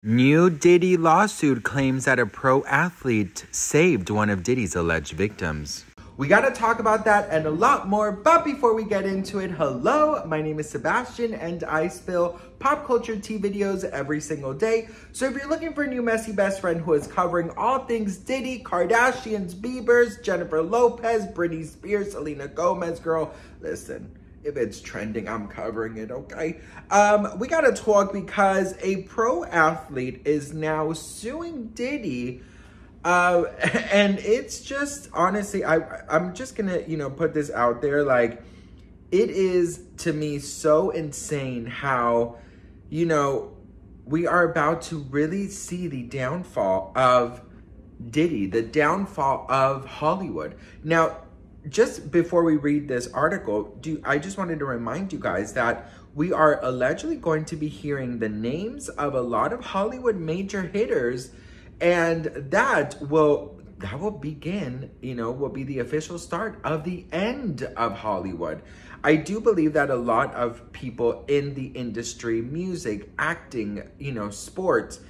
New Diddy lawsuit claims that a pro athlete saved one of Diddy's alleged victims. We gotta talk about that and a lot more, but before we get into it, hello, my name is Sebastian and I spill pop culture tea videos every single day. So if you're looking for a new messy best friend who is covering all things Diddy, Kardashians, Biebers, Jennifer Lopez, Britney Spears, Selena Gomez, girl, listen. If it's trending, I'm covering it, okay? We gotta talk because a pro athlete is now suing Diddy. And it's just, honestly, I'm just gonna, put this out there. Like, it is, to me, so insane how, we are about to really see the downfall of Diddy, the downfall of Hollywood. Now, just before we read this article, I just wanted to remind you guys that we are allegedly going to be hearing the names of a lot of Hollywood major hitters, and that will begin, will be the official start of the end of Hollywood. I do believe that a lot of people in the industry, music, acting, sports,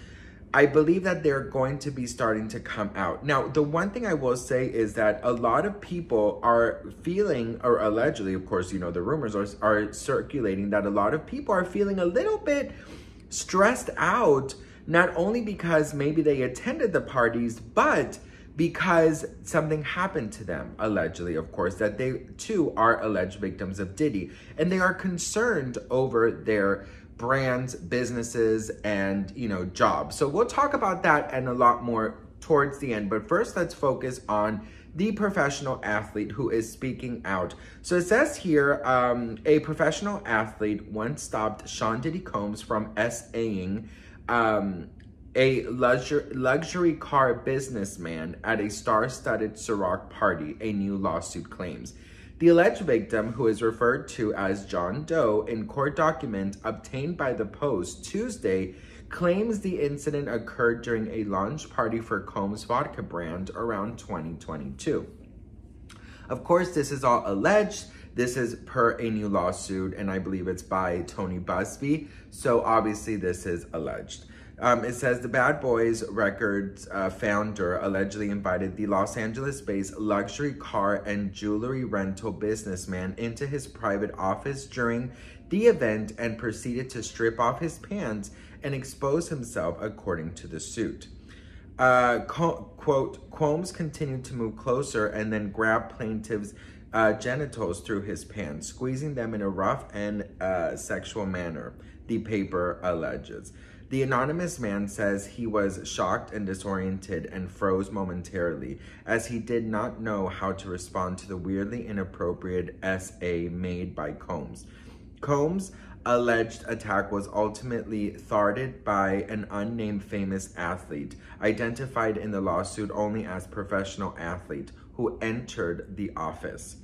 I believe that they're going to be starting to come out. Now, the one thing I will say is that a lot of people are feeling, or allegedly, of course, the rumors are circulating that a lot of people are feeling a little bit stressed out, not only because maybe they attended the parties, but because something happened to them, allegedly, of course, that they too are alleged victims of Diddy. And they are concerned over their brands, businesses, and, jobs. So we'll talk about that and a lot more towards the end. But first, let's focus on the professional athlete who is speaking out. So it says here, a professional athlete once stopped Sean Diddy Combs from SAing a luxury car businessman at a star-studded Ciroc party, a new lawsuit claims. The alleged victim, who is referred to as John Doe in court document obtained by the Post Tuesday, claims the incident occurred during a launch party for Combs vodka brand around 2022. Of course, this is all alleged. This is per a new lawsuit, and I believe it's by Tony Busby. So obviously this is alleged. It says the Bad Boys Records founder allegedly invited the Los Angeles-based luxury car and jewelry rental businessman into his private office during the event and proceeded to strip off his pants and expose himself, according to the suit. Quote, Combs continued to move closer and then grabbed plaintiff's genitals through his pants, squeezing them in a rough and sexual manner, the paper alleges. The anonymous man says he was shocked and disoriented and froze momentarily, as he did not know how to respond to the weirdly inappropriate essay made by Combs. Combs' alleged attack was ultimately thwarted by an unnamed famous athlete, identified in the lawsuit only as professional athlete, who entered the office.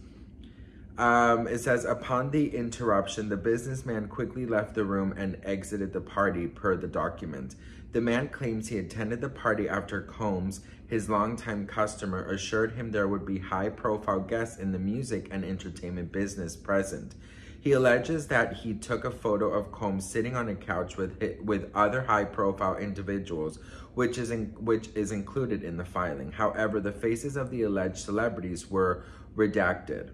It says, upon the interruption, the businessman quickly left the room and exited the party, per the document. The man claims he attended the party after Combs, his longtime customer, assured him there would be high-profile guests in the music and entertainment business present. He alleges that he took a photo of Combs sitting on a couch with other high-profile individuals, which is included in the filing. However, the faces of the alleged celebrities were redacted.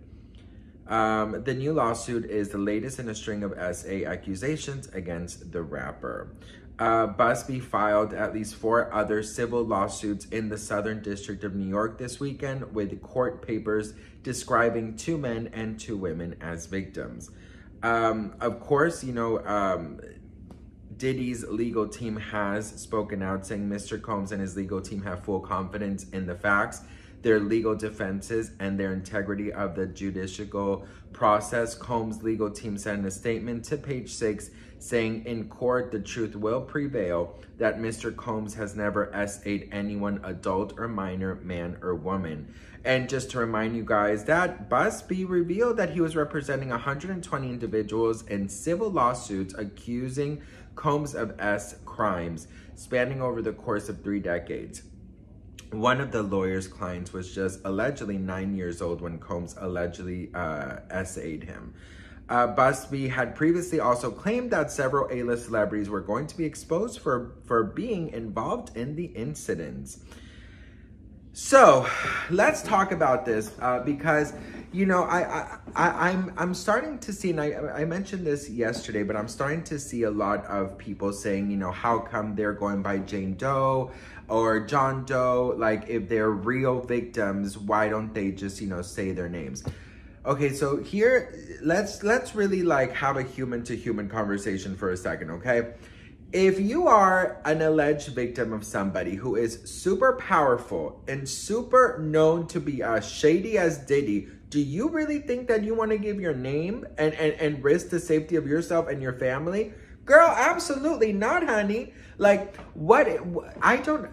The new lawsuit is the latest in a string of SA accusations against the rapper. Busby filed at least 4 other civil lawsuits in the Southern District of New York this weekend, with court papers describing 2 men and 2 women as victims. Of course, Diddy's legal team has spoken out, saying Mr. Combs and his legal team have full confidence in the facts, their legal defenses, and their integrity of the judicial process. Combs' legal team sent in a statement to Page 6 saying, in court, the truth will prevail that Mr. Combs has never SA'd anyone, adult or minor, man or woman. And just to remind you guys that Busby revealed that he was representing 120 individuals in civil lawsuits accusing Combs of crimes spanning over the course of 3 decades. One of the lawyer's clients was just allegedly 9 years old when Combs allegedly SA'd him. Busby had previously also claimed that several A-list celebrities were going to be exposed for being involved in the incidents. So let's talk about this because, you know, I'm starting to see, and I mentioned this yesterday, but I'm starting to see a lot of people saying, you know, how come they're going by Jane Doe or John Doe? Like, if they're real victims, why don't they just, you know, say their names? Okay, so here, let's really like have a human to human conversation for a second, okay? If you are an alleged victim of somebody who is super powerful and super known to be as shady as Diddy, do you really think that you want to give your name and risk the safety of yourself and your family? Girl, absolutely not, honey. Like,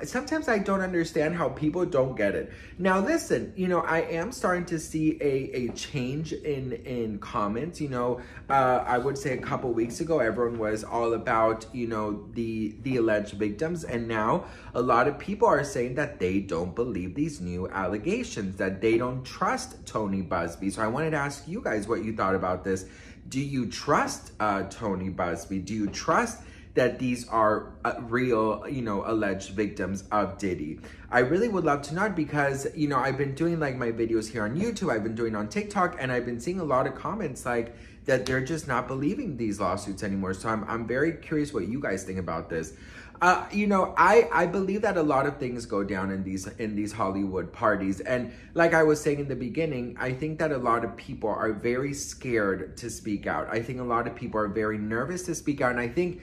sometimes I don't understand how people don't get it. Now, listen, you know, I am starting to see a change in comments. You know, I would say a couple weeks ago, everyone was all about, you know, the alleged victims. And now a lot of people are saying that they don't believe these new allegations, that they don't trust Tony Busby. So I wanted to ask you guys what you thought about this. Do you trust Tony Busby? Do you trust that these are real, you know, alleged victims of Diddy? I really would love to know, because, you know, I've been doing like my videos here on YouTube, I've been doing on TikTok, and I've been seeing a lot of comments like that they're just not believing these lawsuits anymore. So I'm very curious what you guys think about this. You know, I believe that a lot of things go down in these Hollywood parties. And like I was saying in the beginning, I think that a lot of people are very scared to speak out. I think a lot of people are very nervous to speak out. And I think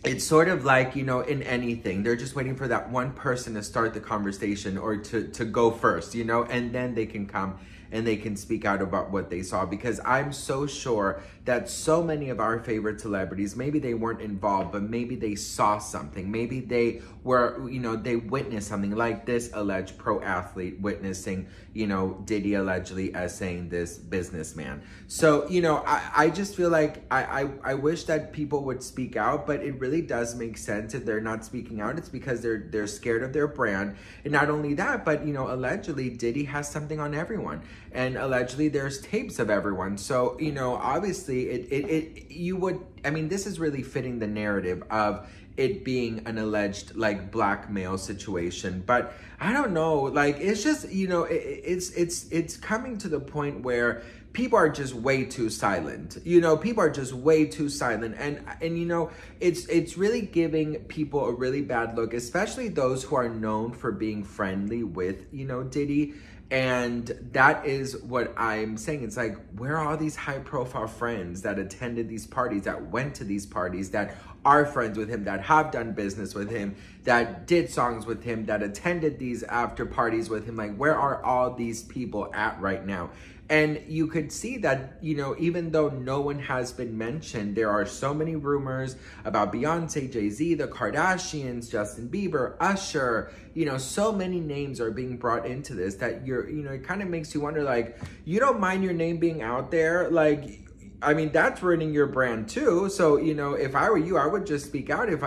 it's sort of like, you know, in anything, they're just waiting for that one person to start the conversation or to go first, you know, and then they can come and they can speak out about what they saw. Because I'm so sure that so many of our favorite celebrities, maybe they weren't involved, but maybe they saw something. Maybe they were, you know, they witnessed something, like this alleged pro athlete witnessing, you know, Diddy allegedly essaying this businessman. So, you know, I just feel like I wish that people would speak out, but it really does make sense. If they're not speaking out, it's because they're scared of their brand. And not only that, but, you know, allegedly Diddy has something on everyone. And allegedly there's tapes of everyone. So, you know, obviously I mean, this is really fitting the narrative of it being an alleged like blackmail situation. But I don't know, like, it's just, you know, it's coming to the point where people are just way too silent. You know, people are just way too silent. And you know, it's really giving people a really bad look, especially those who are known for being friendly with, you know, Diddy. And that is what I'm saying. It's like, where are all these high profile friends that attended these parties, that went to these parties, that are friends with him, that have done business with him, that did songs with him, that attended these after parties with him? Like, where are all these people at right now? And you could see that, you know, even though no one has been mentioned, there are so many rumors about Beyonce, Jay-Z, the Kardashians, Justin Bieber, Usher. You know, so many names are being brought into this that you know, it kind of makes you wonder, like, you don't mind your name being out there? Like, I mean, that's ruining your brand too. So, you know, if I were you, I would just speak out. If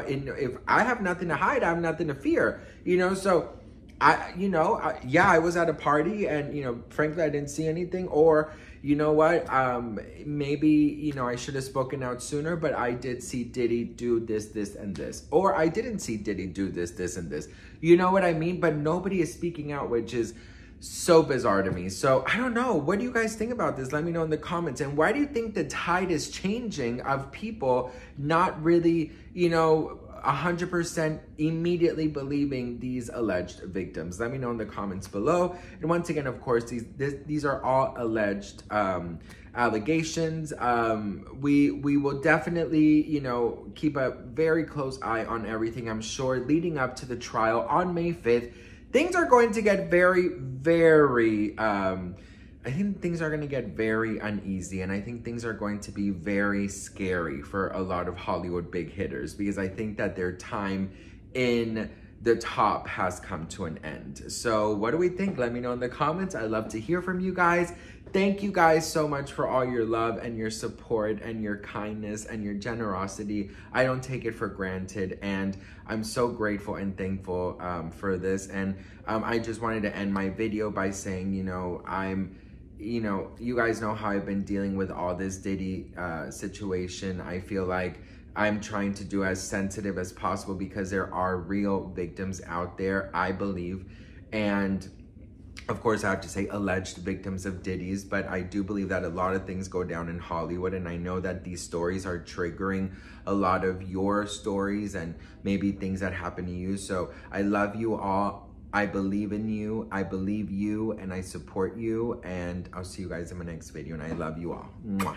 I have nothing to hide, I have nothing to fear, you know? So yeah, I was at a party and, you know, frankly, I didn't see anything. Or, you know what, maybe, you know, I should have spoken out sooner, but I did see Diddy do this, this, and this. Or I didn't see Diddy do this, this, and this. You know what I mean? But nobody is speaking out, which is so bizarre to me. So I don't know. What do you guys think about this? Let me know in the comments. And why do you think the tide is changing of people not really, you know, 100% immediately believing these alleged victims? Let me know in the comments below. And once again, of course, these are all alleged allegations. We will definitely, you know, keep a very close eye on everything. I'm sure leading up to the trial on May 5th, things are going to get very, very, I think things are going to get very uneasy, and I think things are going to be very scary for a lot of Hollywood big hitters, because I think that their time in the top has come to an end. So what do we think? Let me know in the comments. I'd love to hear from you guys. Thank you guys so much for all your love and your support and your kindness and your generosity. I don't take it for granted, and I'm so grateful and thankful for this. And I just wanted to end my video by saying, you know, I'm you know, you guys know how I've been dealing with all this Diddy situation. I feel like I'm trying to do as sensitive as possible because there are real victims out there, I believe. And of course, I have to say alleged victims of Diddy's, but I do believe that a lot of things go down in Hollywood, and I know that these stories are triggering a lot of your stories and maybe things that happen to you. So I love you all. I believe in you. I believe you, and I support you, and I'll see you guys in my next video, and I love you all. Mwah.